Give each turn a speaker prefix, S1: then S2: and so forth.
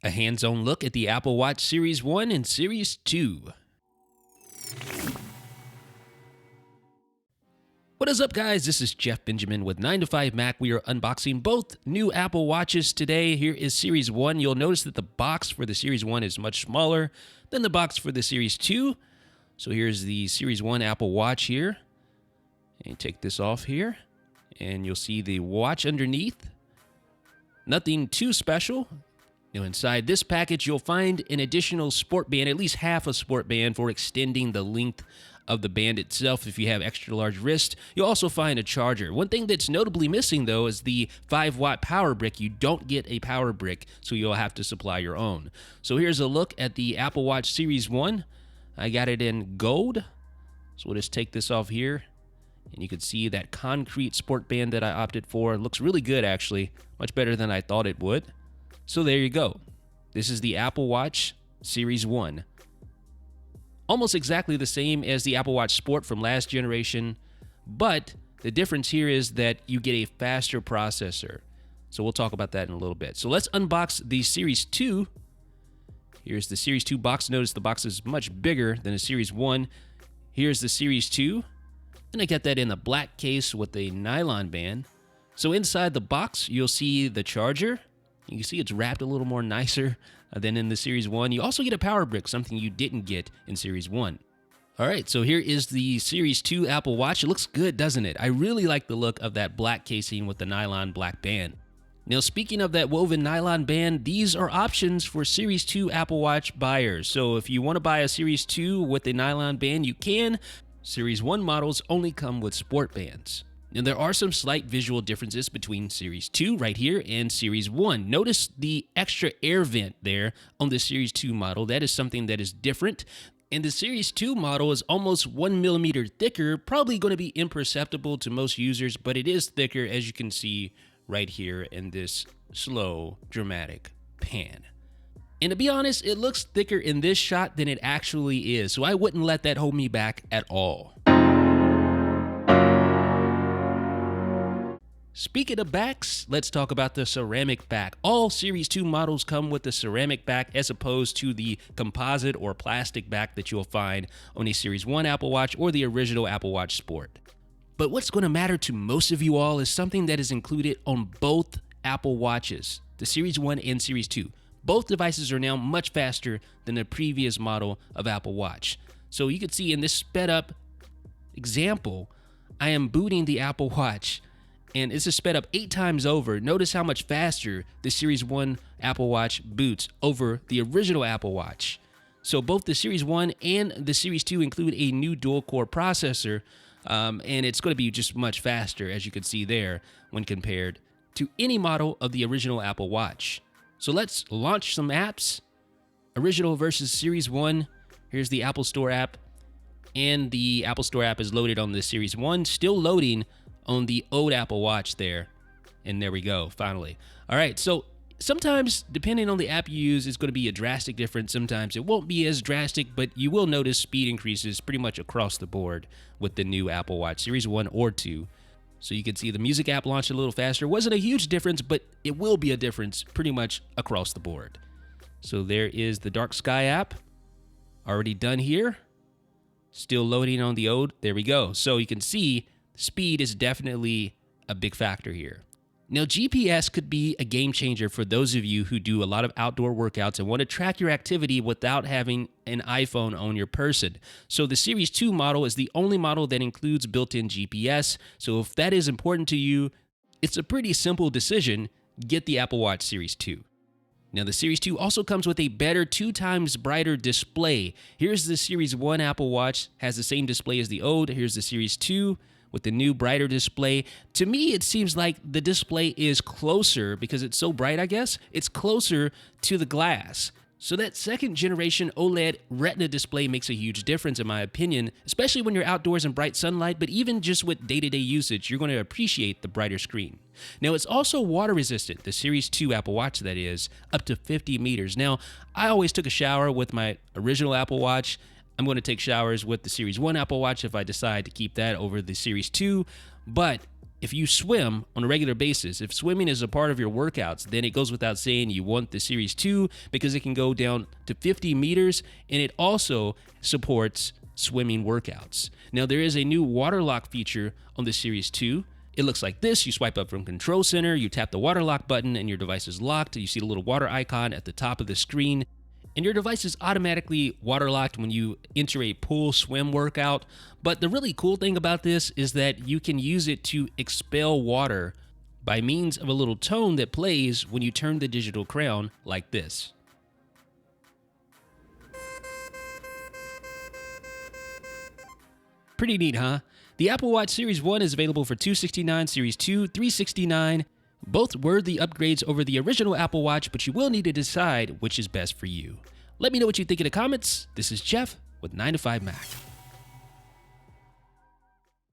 S1: A hands-on look at the Apple Watch Series 1 and Series 2. What is up, guys? This is Jeff Benjamin with 9to5Mac. We are unboxing both new Apple Watches today. Here is Series 1. You'll notice that the box for the Series 1 is much smaller than the box for the Series 2. So here's the Series 1 Apple Watch here. And take this off here, and you'll see the watch underneath. Nothing too special. Now, inside this package, you'll find an additional sport band, at least half a sport band, for extending the length of the band itself if you have extra large wrist. You'll also find a charger. One thing that's notably missing, though, is the 5-watt power brick. You don't get a power brick, so you'll have to supply your own. So here's a look at the Apple Watch Series 1. I got it in gold. So we'll just take this off here, and you can see that concrete sport band that I opted for. It looks really good, actually. Much better than I thought it would. So there you go. This is the Apple Watch Series 1. Almost exactly the same as the Apple Watch Sport from last generation, but the difference here is that you get a faster processor. So we'll talk about that in a little bit. So let's unbox the Series 2. Here's the Series 2 box. Notice the box is much bigger than the Series 1. Here's the Series 2. And I got that in the black case with a nylon band. So inside the box, you'll see the charger. You can see it's wrapped a little more nicer than in the Series 1. You also get a power brick, something you didn't get in Series 1. All right, so here is the Series 2 Apple Watch. It looks good, doesn't it? I really like the look of that black casing with the nylon black band. Now, speaking of that woven nylon band, these are options for Series 2 Apple Watch buyers. So if you want to buy a Series 2 with a nylon band, you can. Series 1 models only come with sport bands. Now, there are some slight visual differences between Series 2 right here and Series 1. Notice the extra air vent there on the Series 2 model. That is something that is different. And the Series 2 model is almost 1 millimeter thicker, probably going to be imperceptible to most users, but it is thicker, as you can see right here in this slow, dramatic pan. And to be honest, it looks thicker in this shot than it actually is, so I wouldn't let that hold me back at all. Speaking of backs, let's talk about the ceramic back. All Series 2 models come with the ceramic back as opposed to the composite or plastic back that you'll find on a Series 1 Apple Watch or the original Apple Watch Sport. But what's going to matter to most of you all is something that is included on both Apple Watches, the Series 1 and Series 2. Both devices are now much faster than the previous model of Apple Watch. So you can see in this sped up example, I am booting the Apple Watch, and it's a sped up 8 times over. Notice how much faster the Series 1 Apple Watch boots over the original Apple Watch. So both the Series 1 and the Series 2 include a new dual-core processor, and it's going to be just much faster, as you can see there, when compared to any model of the original Apple Watch. So let's launch some apps. Original versus Series 1. Here's the Apple Store app, and the Apple Store app is loaded on the Series 1, still loading on the old Apple Watch there. And there we go, finally. All right, so sometimes, depending on the app you use, it's going to be a drastic difference. Sometimes it won't be as drastic, but you will notice speed increases pretty much across the board with the new Apple Watch, Series 1 or 2. So you can see the music app launched a little faster. Wasn't a huge difference, but it will be a difference pretty much across the board. So there is the Dark Sky app, already done here. Still loading on the old. There we go. So you can see speed is definitely a big factor here. Now, GPS could be a game changer for those of you who do a lot of outdoor workouts and want to track your activity without having an iPhone on your person. So the Series 2 model is the only model that includes built-in GPS. So if that is important to you, it's a pretty simple decision. Get the Apple Watch Series 2. Now, the Series 2 also comes with a better 2 times brighter display. Here's the Series 1 Apple Watch, has the same display as the old. Here's the Series 2 with the new brighter display. To me, it seems like the display is closer, because it's so bright, I guess, it's closer to the glass. So that second generation OLED Retina display makes a huge difference, in my opinion, especially when you're outdoors in bright sunlight, but even just with day-to-day usage, you're going to appreciate the brighter screen. Now, it's also water resistant, the Series 2 Apple Watch that is, up to 50 meters. Now, I always took a shower with my original Apple Watch. I'm going to take showers with the Series 1 Apple Watch if I decide to keep that over the Series 2, but if you swim on a regular basis, if swimming is a part of your workouts, then it goes without saying you want the Series 2 because it can go down to 50 meters, and it also supports swimming workouts. Now, there is a new water lock feature on the Series 2. It looks like this. You swipe up from Control Center, you tap the water lock button, and your device is locked. You see the little water icon at the top of the screen, and your device is automatically water locked when you enter a pool swim workout. But the really cool thing about this is that you can use it to expel water by means of a little tone that plays when you turn the digital crown like this. Pretty neat, huh? The Apple Watch Series 1 is available for $269, Series 2, $369. Both worthy upgrades over the original Apple Watch, but you will need to decide which is best for you. Let me know what you think in the comments. This is Jeff with 9to5Mac.